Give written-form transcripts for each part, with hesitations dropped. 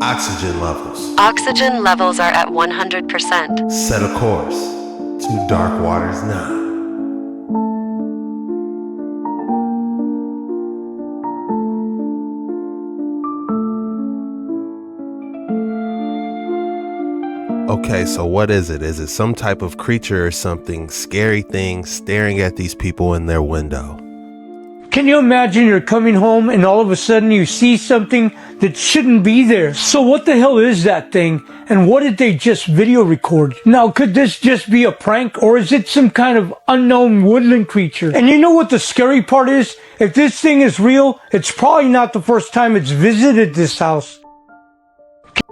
Oxygen levels. Oxygen levels are at 100%. Set a course to dark waters now. Okay, so what is it? Is it some type of creature or something, scary thing staring at these people in their window? Can you imagine you're coming home and all of a sudden you see something that shouldn't be there? So what the hell is that thing? And what did they just video record? Now, could this just be a prank, or is it some kind of unknown woodland creature? And you know what the scary part is? If this thing is real, it's probably not the first time it's visited this house.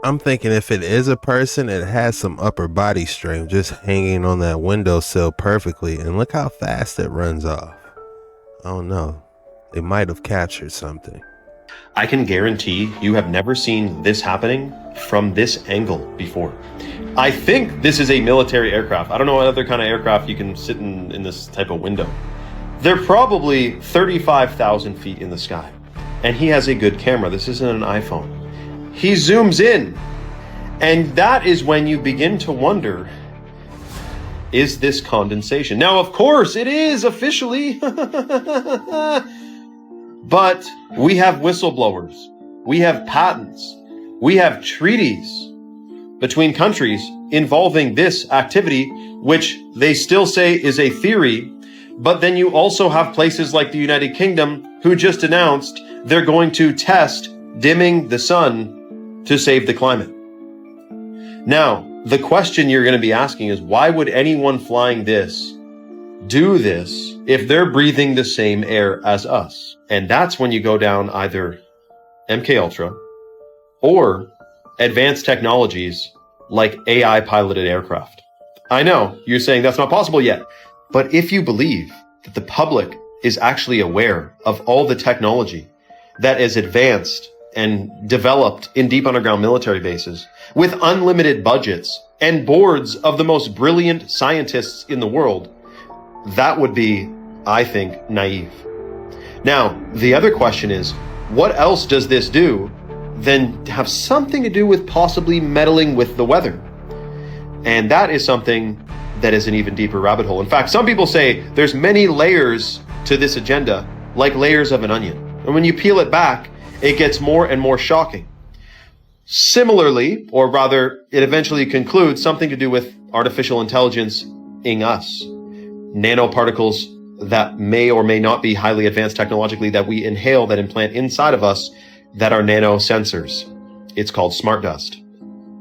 I'm thinking if it is a person, it has some upper body strength just hanging on that windowsill perfectly. And look how fast it runs off. I don't know. It might have captured something. I can guarantee you have never seen this happening from this angle before. I think this is a military aircraft. I don't know what other kind of aircraft you can sit in this type of window. They're probably 35,000 feet in the sky. And he has a good camera. This isn't an iPhone. He zooms in. And that is when you begin to wonder, is this condensation? Now, of course, it is officially. But we have whistleblowers, we have patents, we have treaties between countries involving this activity, which they still say is a theory. But then you also have places like the United Kingdom who just announced they're going to test dimming the sun to save the climate. Now, the question you're going to be asking is, why would anyone flying this do this if they're breathing the same air as us? And that's when you go down either MK Ultra or advanced technologies like AI piloted aircraft. I know you're saying that's not possible yet, but if you believe that the public is actually aware of all the technology that is advanced and developed in deep underground military bases with unlimited budgets and boards of the most brilliant scientists in the world, that would be, I think, naive. Now, the other question is, what else does this do than have something to do with possibly meddling with the weather? And that is something that is an even deeper rabbit hole. In fact, some people say there's many layers to this agenda, like layers of an onion. And when you peel it back, it gets more and more shocking. Similarly, or rather, it eventually concludes something to do with artificial intelligence in us. Nanoparticles that may or may not be highly advanced technologically that we inhale, that implant inside of us, that are nanosensors. It's called smart dust.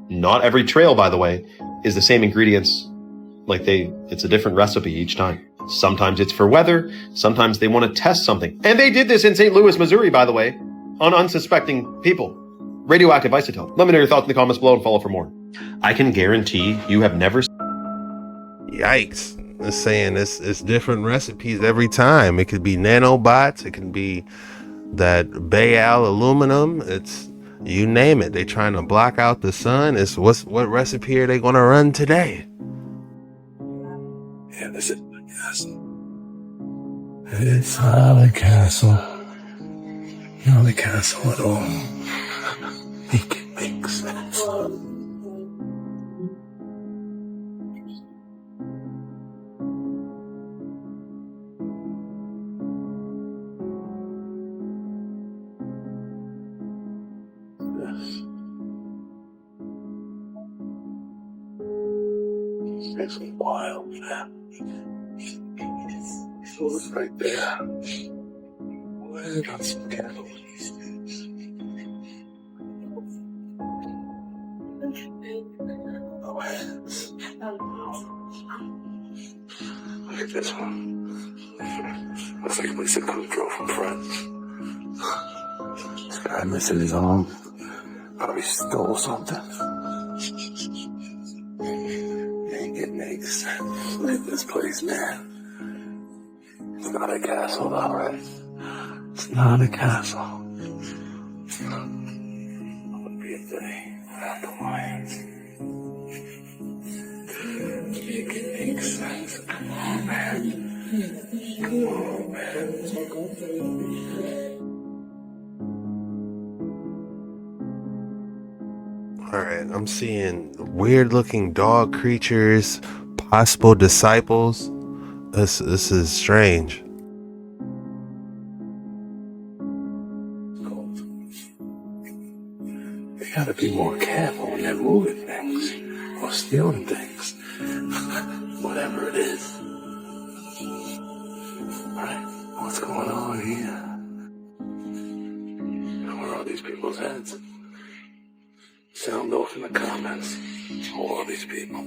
Not every trail, by the way, is the same ingredients. It's a different recipe each time. Sometimes it's for weather. Sometimes they want to test something. And they did this in St. Louis, Missouri, by the way, on unsuspecting people. Radioactive isotope. Let me know your thoughts in the comments below and follow for more. I can guarantee you have never... Yikes. It's saying it's different recipes every time. It could be nanobots. It can be that Bayal aluminum. It's, you name it. They're trying to block out the sun. What recipe are they going to run today? Yeah, this is a castle. It's not a castle. Not a castle at all. Make it make sense. It's wild, man. So it's right there. Where got some candles? No hands. Look at this one. Looks like a piece of Cujo from Friends. This guy missing his arm. Probably stole something. It makes sense. Look at this place, man. It's not a castle, though, right? It's not a castle. It would be a day without the lions. Make it make sense. Come on, man. Come on, man. Alright, I'm seeing weird looking dog creatures, possible disciples. This is strange. They gotta be more careful when they're moving things or stealing things. Whatever it is. Alright, what's going on here? Where are these people's heads? Sound off in the comments. Who are these people?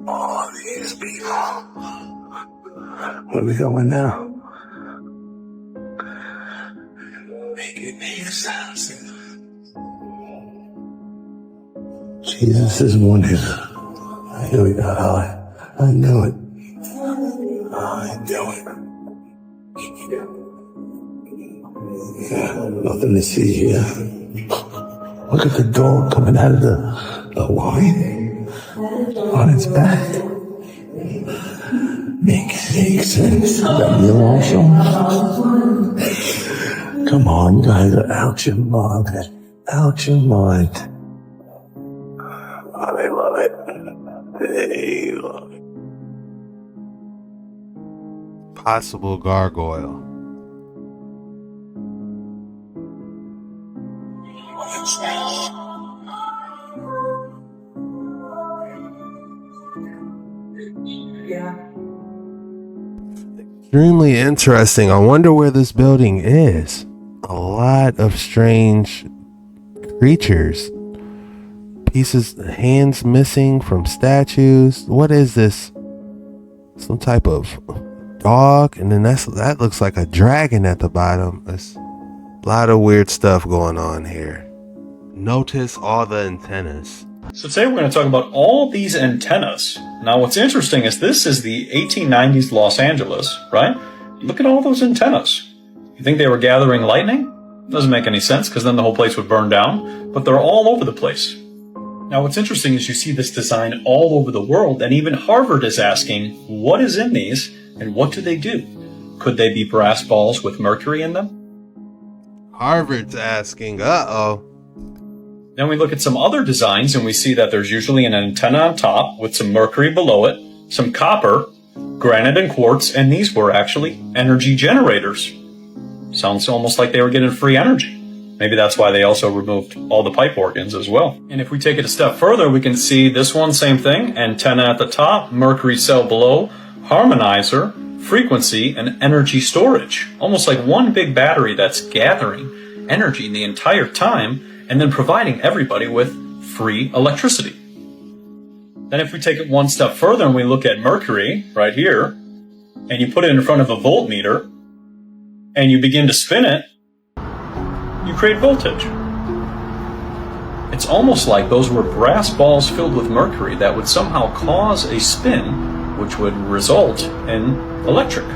All these people. Where are we going now? Make it make sense. Jesus is one here. Here we go, I knew it. I knew it. Yeah, nothing to see here. Look at the dog coming out of the line on its back. Makes sense. That you also? Come on, you guys are out your mind. Out your mind. Oh, they love it. They love it. Possible gargoyle. Extremely interesting. I wonder where this building is. A lot of strange creatures. Pieces, hands missing from statues. What is this? Some type of dog, and then that looks like a dragon at the bottom. There's a lot of weird stuff going on here. Notice all the antennas. So today we're going to talk about all these antennas. Now what's interesting is this is the 1890s Los Angeles, right? Look at all those antennas. You think they were gathering lightning? Doesn't make any sense because then the whole place would burn down, but they're all over the place. Now what's interesting is you see this design all over the world, and even Harvard is asking, what is in these and what do they do? Could they be brass balls with mercury in them? Harvard's asking, uh-oh. Then we look at some other designs and we see that there's usually an antenna on top with some mercury below it, some copper, granite and quartz, and these were actually energy generators. Sounds almost like they were getting free energy. Maybe that's why they also removed all the pipe organs as well. And if we take it a step further, we can see this one, same thing, antenna at the top, mercury cell below, harmonizer, frequency, and energy storage. Almost like one big battery that's gathering energy the entire time and then providing everybody with free electricity. Then if we take it one step further and we look at mercury right here, and you put it in front of a voltmeter, and you begin to spin it, you create voltage. It's almost like those were brass balls filled with mercury that would somehow cause a spin, which would result in electric.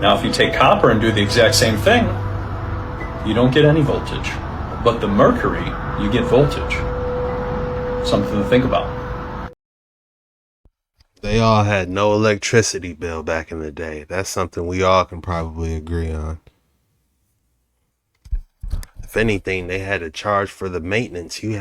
Now if you take copper and do the exact same thing, you don't get any voltage. But the mercury, you get voltage. Something to think about. They all had no electricity bill back in the day. That's something we all can probably agree on. If anything, they had to charge for the maintenance. You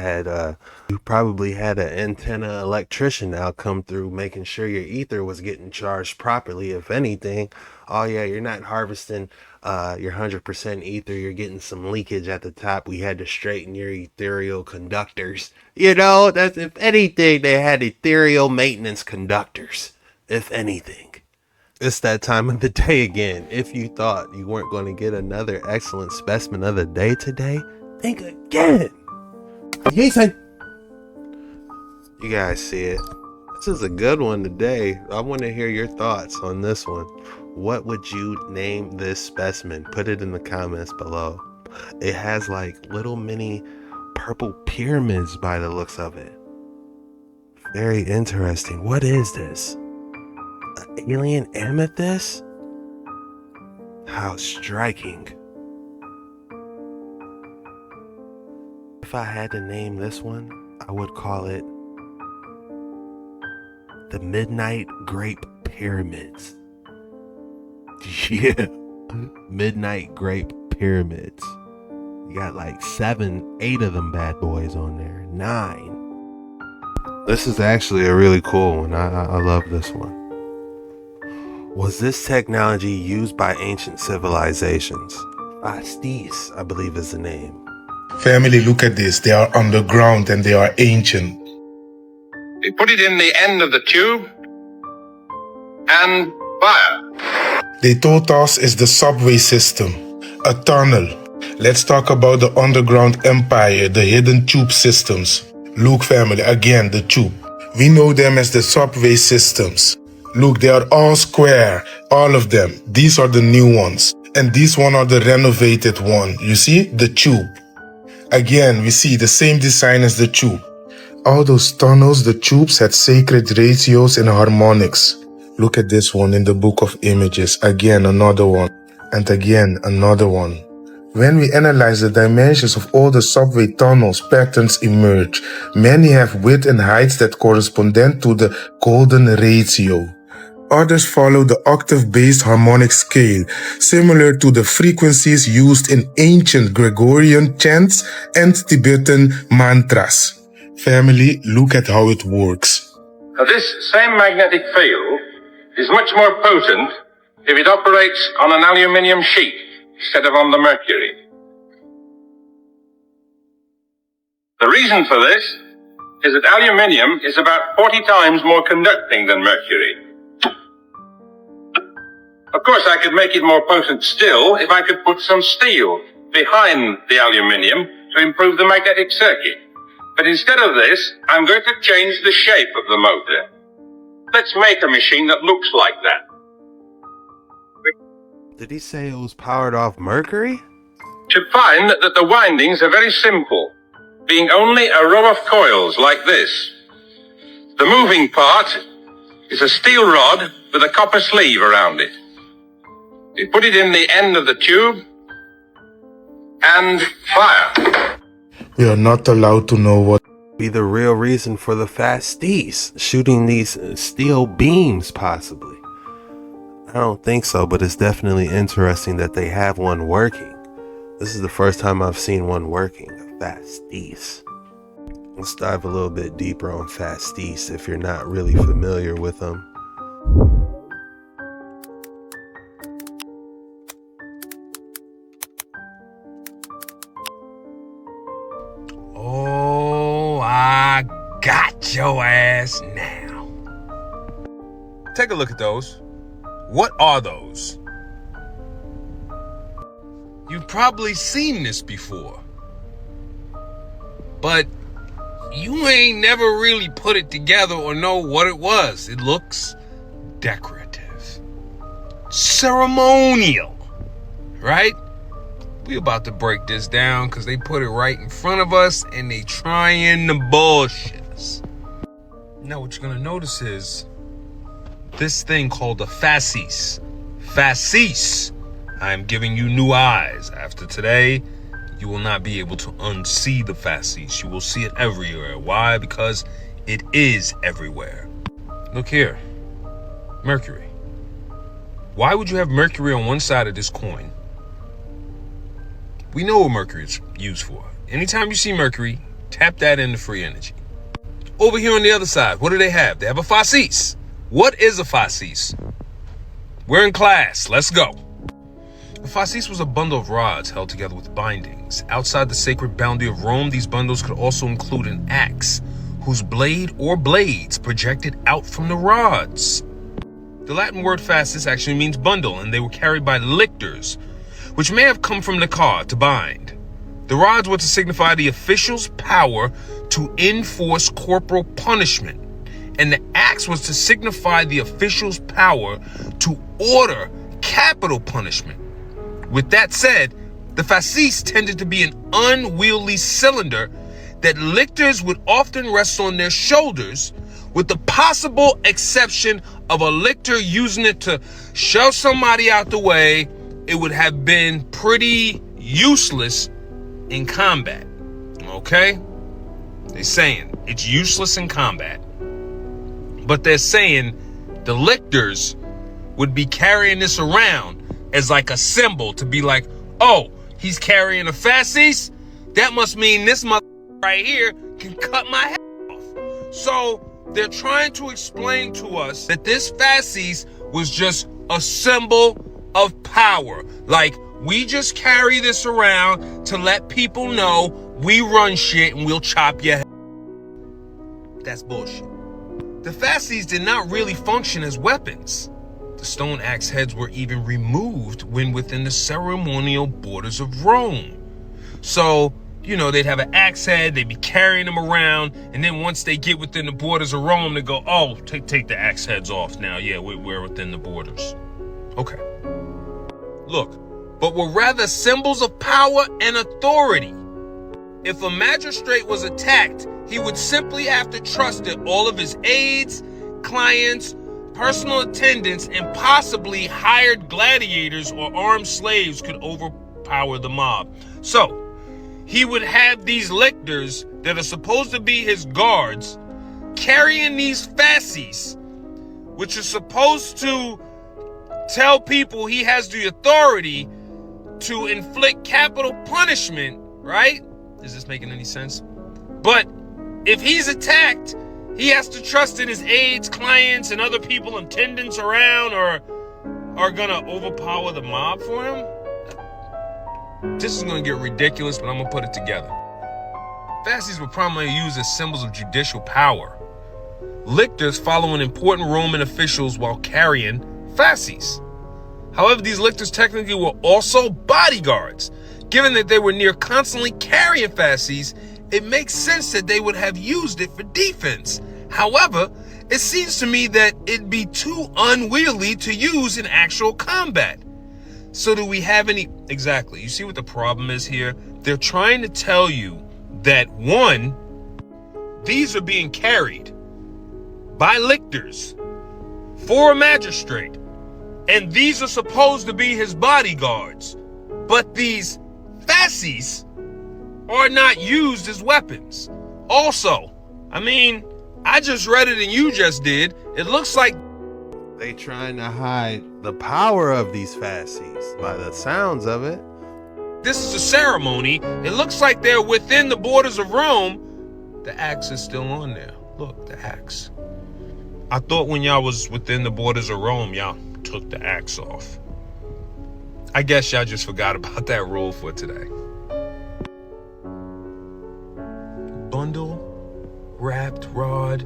probably had an antenna electrician now come through making sure your ether was getting charged properly. If anything, oh yeah, you're not harvesting your 100% ether, you're getting some leakage at the top. We had to straighten your ethereal conductors. You know, that's, if anything, they had ethereal maintenance conductors. If anything. It's that time of the day again. If you thought you weren't going to get another excellent specimen of the day today, think again. Jason, you guys see it. This is a good one today. I want to hear your thoughts on this one. What would you name this specimen? Put it in the comments below. It has like little mini purple pyramids by the looks of it. Very interesting. What is this? Alien amethyst? How striking. If I had to name this one, I would call it the Midnight Grape Pyramids. Yeah, Midnight Grape Pyramids. You got like 7, 8 of them bad boys on there. 9. This is actually a really cool one. I love this one. Was this technology used by ancient civilizations? Fasces, I believe is the name. Family, look at this. They are underground and they are ancient. They put it in the end of the tube and fire. They told us it's the subway system, a tunnel. Let's talk about the underground empire, the hidden tube systems. Look, family, again, the tube. We know them as the subway systems. Look, they are all square, all of them. These are the new ones. And these one are the renovated one. You see, the tube. Again, we see the same design as the tube. All those tunnels, the tubes had sacred ratios and harmonics. Look at this one in the book of images. Again, another one. And again, another one. When we analyze the dimensions of all the subway tunnels, patterns emerge. Many have width and heights that correspond to the golden ratio. Others follow the octave-based harmonic scale, similar to the frequencies used in ancient Gregorian chants and Tibetan mantras. Family, look at how it works. This same magnetic field is much more potent if it operates on an aluminium sheet instead of on the mercury. The reason for this is that aluminium is about 40 times more conducting than mercury. Of course, I could make it more potent still if I could put some steel behind the aluminium to improve the magnetic circuit. But instead of this, I'm going to change the shape of the motor. Let's make a machine that looks like that. Did he say it was powered off mercury? To find that the windings are very simple, being only a row of coils like this. The moving part is a steel rod with a copper sleeve around it. You put it in the end of the tube and fire. We are not allowed to know what Be the real reason for the Fasces shooting these steel beams, possibly. I don't think so, but it's definitely interesting that they have one working. This is the first time I've seen one working, a Fasces. Let's dive a little bit deeper on Fasces if you're not really familiar with them. Oh, I got your ass now. Take a look at those. What are those? You've probably seen this before, but you ain't never really put it together or know what it was. It looks decorative, ceremonial, right? We about to break this down because they put it right in front of us and they trying to bullshit us. Now what you're gonna notice is this thing called the Fasces. Fasces. I am giving you new eyes. After today, you will not be able to unsee the Fasces. You will see it everywhere. Why? Because it is everywhere. Look here. Mercury. Why would you have mercury on one side of this coin? We know what mercury is used for. Anytime you see mercury, tap that into free energy. Over here on the other side, what do they have? They have a Fasces. What is a Fasces? We're in class. Let's go. A Fasces was a bundle of rods held together with bindings. Outside the sacred boundary of Rome, these bundles could also include an axe, whose blade or blades projected out from the rods. The Latin word fasces actually means bundle, and they were carried by lictors, which may have come from licar, to bind. The rods were to signify the official's power to enforce corporal punishment, and the axe was to signify the official's power to order capital punishment. With that said, the fasces tended to be an unwieldy cylinder that lictors would often rest on their shoulders, with the possible exception of a lictor using it to shove somebody out the way. It would have been pretty useless in combat. Okay? They're saying it's useless in combat. But they're saying the lictors would be carrying this around as like a symbol to be like, oh, he's carrying a Fasces, that must mean this mother right here can cut my head off. So they're trying to explain to us that this Fasces was just a symbol of power. Like, we just carry this around to let people know we run shit and we'll chop your head. That's bullshit. The Fasces did not really function as weapons. The stone axe heads were even removed when within the ceremonial borders of Rome. So, you know, they'd have an axe head, they'd be carrying them around, and then once they get within the borders of Rome, they go, oh, take the axe heads off now. Yeah, we're within the borders. Okay. Look, but were rather symbols of power and authority. If a magistrate was attacked, he would simply have to trust that all of his aides, clients, personal attendants, and possibly hired gladiators or armed slaves could overpower the mob. So, he would have these lictors that are supposed to be his guards carrying these Fasces, which are supposed to tell people he has the authority to inflict capital punishment, right? Is this making any sense? But if he's attacked, he has to trust that his aides, clients, and other people, attendants around are gonna overpower the mob for him? This is gonna get ridiculous, but I'm gonna put it together. Fasces were primarily used as symbols of judicial power. Lictors following important Roman officials while carrying Fasces. However, these lictors technically were also bodyguards. Given that they were near constantly carrying Fasces, it makes sense that they would have used it for defense. However, it seems to me that it'd be too unwieldy to use in actual combat. So do we have any... Exactly. You see what the problem is here? They're trying to tell you that, one, these are being carried by lictors for a magistrate, and these are supposed to be his bodyguards. But these Fasces are not used as weapons. Also, I mean, I just read it and you just did. It looks like They trying to hide the power of these Fasces by the sounds of it. this is a ceremony. It looks like they're within the borders of Rome. The axe is still on there. Look, the axe. I thought when y'all was within the borders of Rome, y'all took the axe off. I guess y'all just forgot about that rule for today. Bundle, wrapped rod,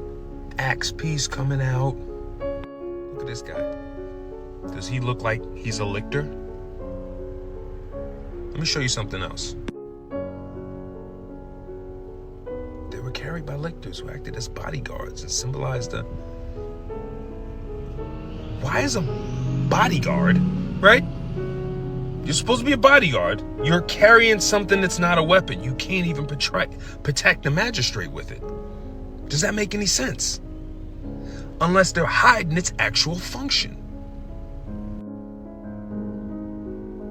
axe piece coming out. Look at this guy. Does he look like he's a lictor? Let me show you something else. They were carried by lictors who acted as bodyguards and symbolized the... Why is a bodyguard, right? You're supposed to be a bodyguard. You're carrying something that's not a weapon. You can't even protect the magistrate with it. Does that make any sense? Unless they're hiding its actual function.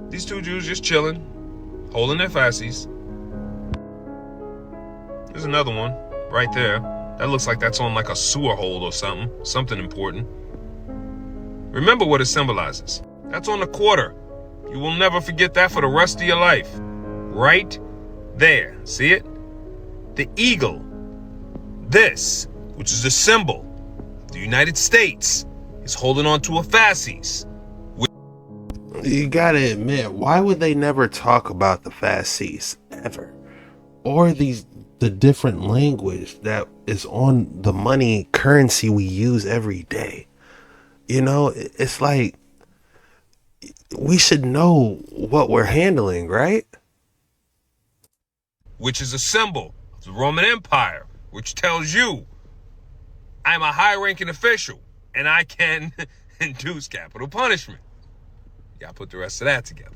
These two Jews just chilling, holding their Fasces. There's another one right there. That looks like that's on like a sewer hole or something important. Remember what it symbolizes. That's on the quarter. You will never forget that for the rest of your life. Right there. See it? The eagle. This, which is a symbol of the United States, is holding on to a Fasces. You gotta admit, why would they never talk about the Fasces ever? Or the different language that is on the money currency we use every day? You know, it's like, we should know what we're handling, right? Which is a symbol of the Roman Empire, which tells you I'm a high-ranking official and I can induce capital punishment. Y'all put the rest of that together.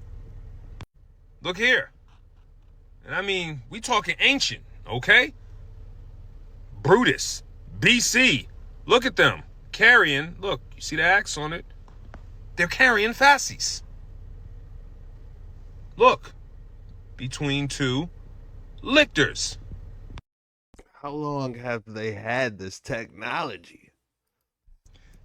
Look here. And I mean, we talking ancient, okay? Brutus, BC. Look at them carrying, look, you see the axe on it? They're carrying Fasces. Look, between two lictors. How long have they had this technology?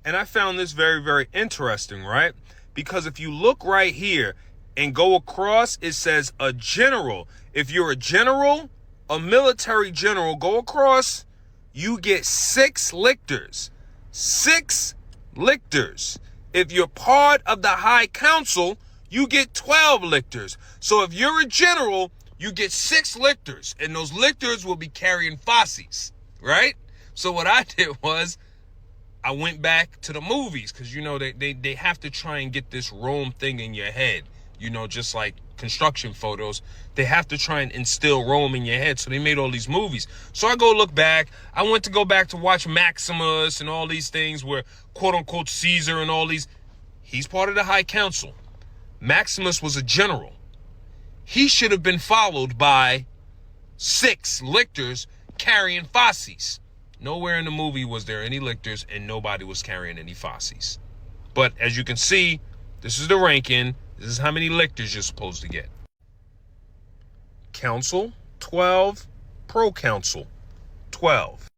And I found this very, very interesting, right? Because if you look right here, and go across, it says a general. If you're a general, a military general, go across, you get 6 lictors. 6 lictors. If you're part of the High Council, you get 12 lictors. So if you're a general, you get 6 lictors, and those lictors will be carrying Fasces, right? So what I did was I went back to the movies, because, you know, they have to try and get this Rome thing in your head, you know, just like construction photos. They have to try and instill Rome in your head. So they made all these movies. So I go look back. I went to go back to watch Maximus and all these things where, quote unquote, Caesar and all these. He's part of the High Council. Maximus was a general. He should have been followed by 6 lictors carrying Fasces. Nowhere in the movie was there any lictors, and nobody was carrying any Fasces. But as you can see, this is the ranking. This is how many lictors you're supposed to get. Council, 12. Pro-council, 12.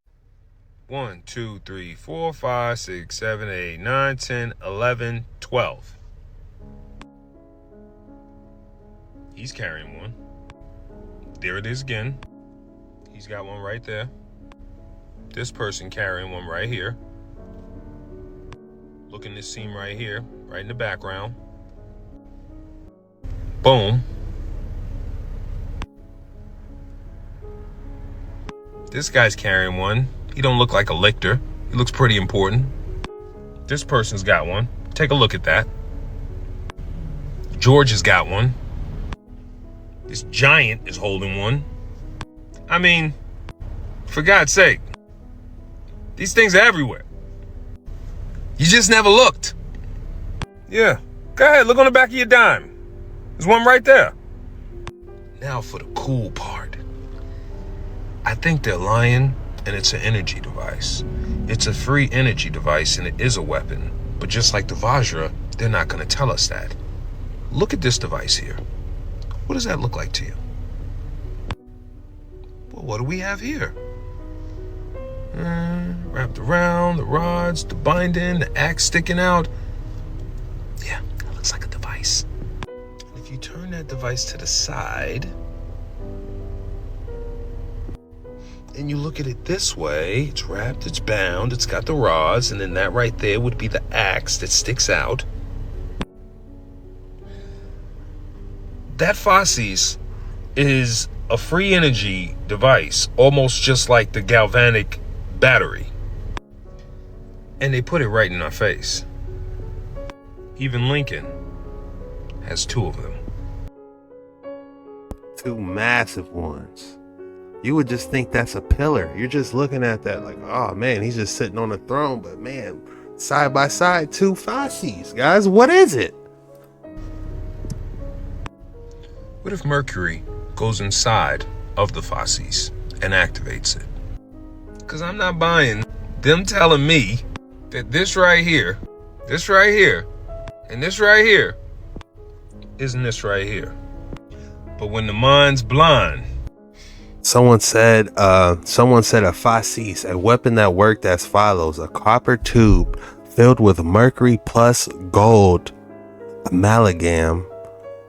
1, 2, 3, 4, 5, 6, 7, 8, 9, 10, 11, 12. He's carrying one. There it is again. He's got one right there. This person carrying one right here. Look in this seam right here, right in the background. Boom. This guy's carrying one. He don't look like a lictor. He looks pretty important. This person's got one. Take a look at that. George has got one. This giant is holding one. I mean, for God's sake, these things are everywhere. You just never looked. Yeah, go ahead, look on the back of your dime. There's one right there. Now for the cool part. I think they're lying, and it's an energy device. It's a free energy device, and it is a weapon. But just like the Vajra, they're not going to tell us that. Look at this device here. What does that look like to you? Well, what do we have here? Wrapped around, the rods, the binding, the axe sticking out. Yeah, that looks like a device. And if you turn that device to the side, and you look at it this way, it's wrapped, it's bound, it's got the rods, and then that right there would be the axe that sticks out. That Fasces is a free energy device, almost just like the galvanic battery. And they put it right in our face. Even Lincoln has 2 of them. 2 massive ones. You would just think that's a pillar. You're just looking at that like, oh man, he's just sitting on a throne. But man, side by side, 2 Fasces. Guys, what is it? What if Mercury goes inside of the Fasces and activates it? Because I'm not buying them telling me that this right here, and this right here isn't this right here. But when the mind's blind. Someone said a Fasces, a weapon that worked as follows: a copper tube filled with mercury plus gold amalgam.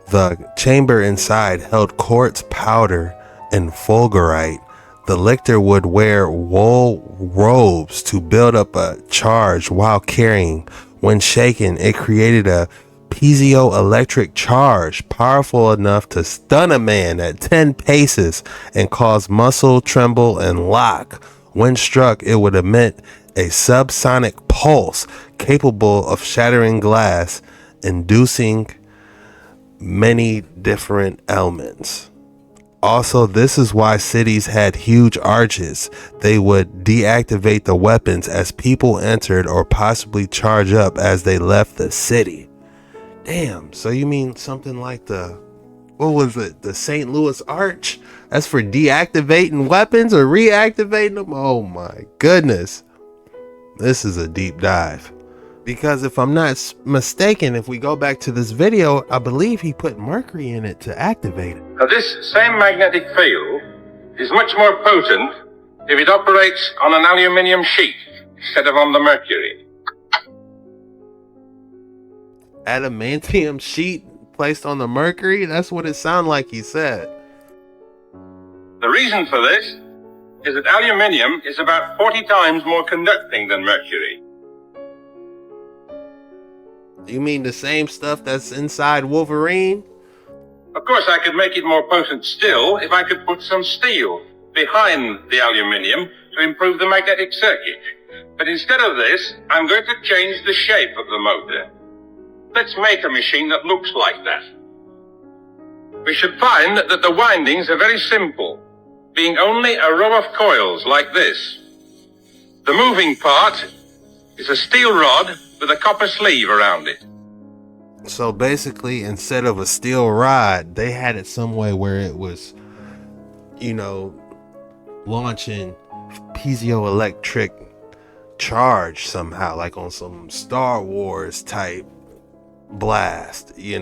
The chamber inside held quartz powder and fulgurite. The lictor would wear wool robes to build up a charge while carrying. When shaken, it created a piezoelectric charge powerful enough to stun a man at 10 paces and cause muscle tremble and lock. When struck, it would emit a subsonic pulse capable of shattering glass, inducing many different ailments. Also, this is why cities had huge arches. They would deactivate the weapons as people entered or possibly charge up as they left the city. Damn, so you mean something like the St. Louis Arch? That's for deactivating weapons or reactivating them? Oh my goodness. This is a deep dive. Because if I'm not mistaken, if we go back to this video, I believe he put mercury in it to activate it. Now, this same magnetic field is much more potent if it operates on an aluminium sheet instead of on the mercury. Adamantium sheet placed on the mercury? That's what it sounded like he said. The reason for this is that aluminium is about 40 times more conducting than mercury. You mean the same stuff that's inside Wolverine? Of course, I could make it more potent still if I could put some steel behind the aluminium to improve the magnetic circuit. But instead of this, I'm going to change the shape of the motor. Let's make a machine that looks like that. We should find that the windings are very simple, being only a row of coils like this. The moving part is a steel rod with a copper sleeve around it. So basically, instead of a steel rod, they had it some way where it was, launching piezoelectric charge somehow, like on some Star Wars type blast, You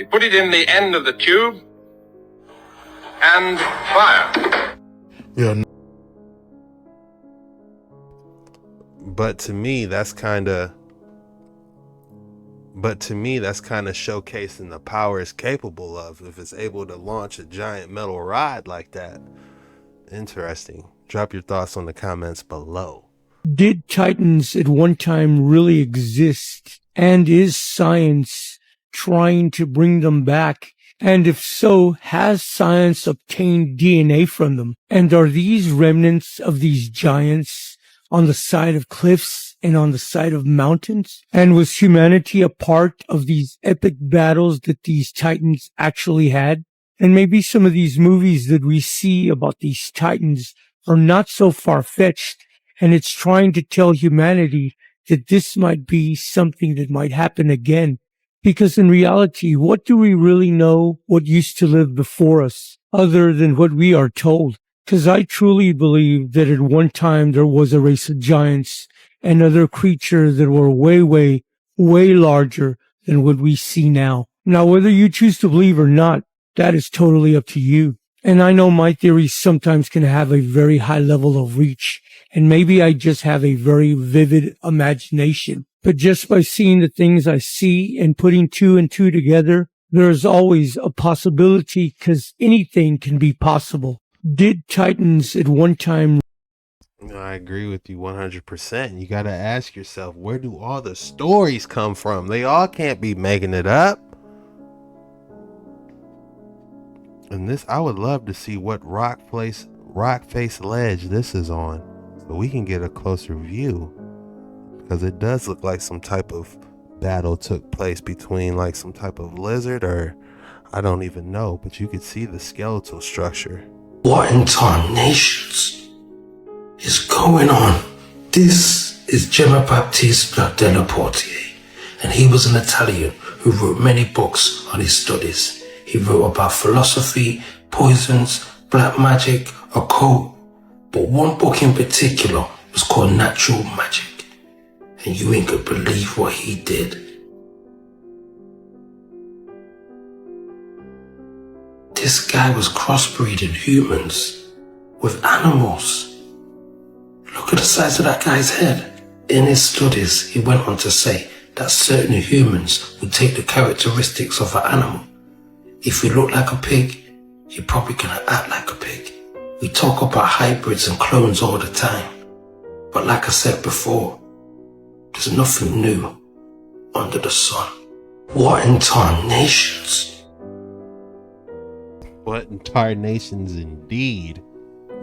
put it in the end of the tube and fire. Yeah. But to me, that's kind of showcasing the power it's capable of if it's able to launch a giant metal rod like that. Interesting. Drop your thoughts on the comments below. Did Titans at one time really exist? And is science trying to bring them back? And if so, has science obtained DNA from them? And are these remnants of these giants on the side of cliffs and on the side of mountains? And was humanity a part of these epic battles that these Titans actually had? And maybe some of these movies that we see about these Titans are not so far-fetched, and it's trying to tell humanity that this might be something that might happen again. Because in reality, what do we really know what used to live before us, other than what we are told? Because I truly believe that at one time there was a race of giants and other creatures that were way, way, way larger than what we see now. Now, whether you choose to believe or not, that is totally up to you. And I know my theories sometimes can have a very high level of reach, and maybe I just have a very vivid imagination. But just by seeing the things I see and putting two and two together, there's always a possibility, because anything can be possible. Did Titans at one time... I agree with you 100%. You got to ask yourself, where do all the stories come from? They all can't be making it up. And this, I would love to see what rock face ledge this is on, so we can get a closer view, because it does look like some type of battle took place between like some type of lizard, or I don't even know, but you could see the skeletal structure. What in tarnations is going on? This is Jean-Baptiste Delaportier, and he was an Italian who wrote many books on his studies. He wrote about philosophy, poisons, black magic, occult, but one book in particular was called Natural Magic, and you ain't gonna believe what he did. This guy was crossbreeding humans with animals. Look at the size of that guy's head. In his studies, he went on to say that certain humans would take the characteristics of an animal. If you look like a pig, you're probably gonna act like a pig. We talk about hybrids and clones all the time, but like I said before, there's nothing new under the sun. What in tarnations? What in tarnations indeed.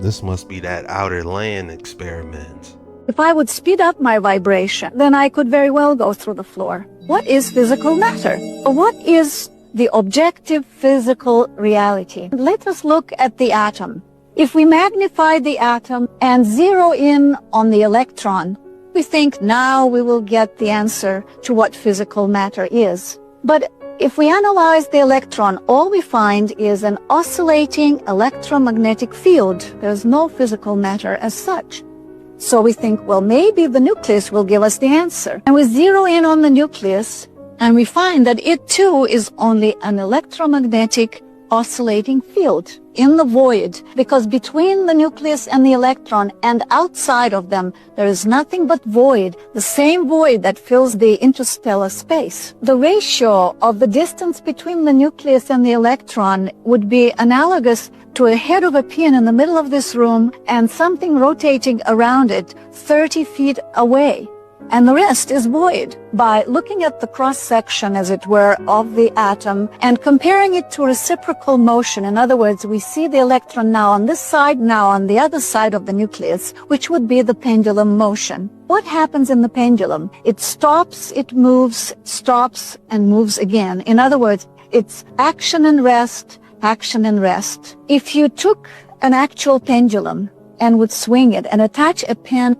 This must be that outer land experiment. If I would speed up my vibration, then I could very well go through the floor. What is physical matter? What is the objective physical reality? Let us look at the atom. If we magnify the atom and zero in on the electron, we think now we will get the answer to what physical matter is. But if we analyze the electron, all we find is an oscillating electromagnetic field. There's no physical matter as such. So we think, well, maybe the nucleus will give us the answer. And we zero in on the nucleus, and we find that it too is only an electromagnetic oscillating field in the void, because between the nucleus and the electron and outside of them, there is nothing but void, the same void that fills the interstellar space. The ratio of the distance between the nucleus and the electron would be analogous to a head of a pin in the middle of this room and something rotating around it 30 feet away. And the rest is void. By looking at the cross-section, as it were, of the atom and comparing it to reciprocal motion, in other words, we see the electron now on this side, now on the other side of the nucleus, which would be the pendulum motion. What happens in the pendulum? It stops, it moves, stops, and moves again. In other words, it's action and rest, action and rest. If you took an actual pendulum and would swing it and attach a pen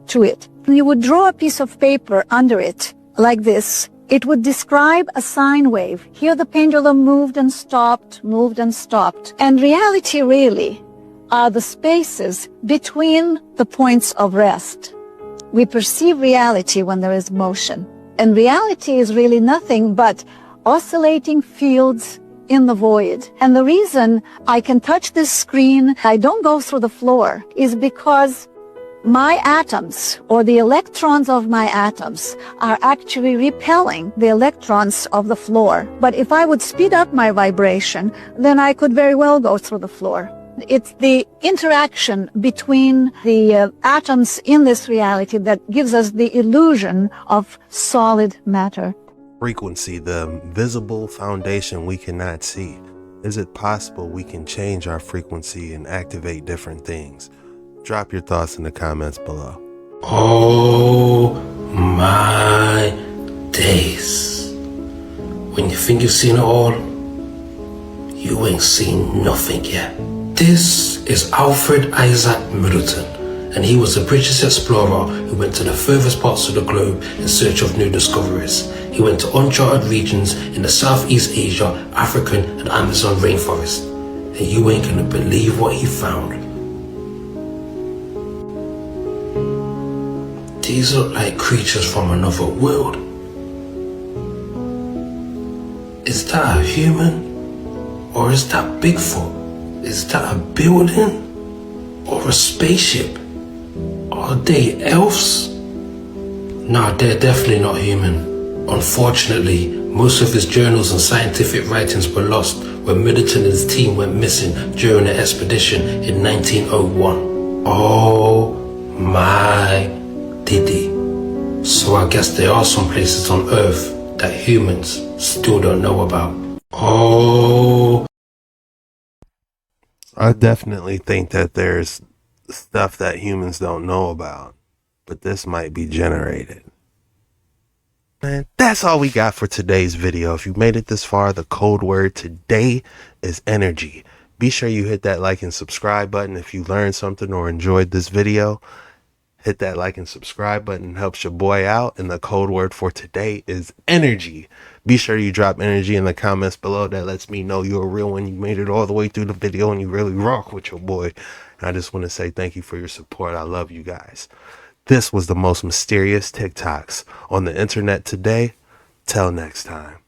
to it, you would draw a piece of paper under it, like this. It would describe a sine wave. Here the pendulum moved and stopped, moved and stopped. And reality really are the spaces between the points of rest. We perceive reality when there is motion. And reality is really nothing but oscillating fields in the void. And the reason I can touch this screen, I don't go through the floor, is because my atoms, or the electrons of my atoms, are actually repelling the electrons of the floor. But if I would speed up my vibration, then I could very well go through the floor. It's the interaction between the atoms in this reality that gives us the illusion of solid matter. Frequency, the visible foundation we cannot see. Is it possible we can change our frequency and activate different things? Drop your thoughts in the comments below. Oh my days. When you think you've seen it all, you ain't seen nothing yet. This is Alfred Isaac Middleton, and he was a British explorer who went to the furthest parts of the globe in search of new discoveries. He went to uncharted regions in the Southeast Asia, African and Amazon rainforest. And you ain't gonna believe what he found. These look like creatures from another world. Is that a human? Or is that Bigfoot? Is that a building? Or a spaceship? Are they elves? Nah, they're definitely not human. Unfortunately, most of his journals and scientific writings were lost when Middleton and his team went missing during the expedition in 1901. Oh my diddy. So I guess there are some places on Earth that humans still don't know about. Oh. I definitely think that there's stuff that humans don't know about, but this might be generated. And that's all we got for today's video. If you made it this far, the code word today is energy. Be sure you hit that like and subscribe button if you learned something or enjoyed this video. Hit that like and subscribe button, helps your boy out. And the code word for today is energy. Be sure you drop energy in the comments below. That lets me know you're a real one. You made it all the way through the video and you really rock with your boy. And I just want to say thank you for your support. I love you guys. This was the most mysterious TikToks on the internet today. Till next time.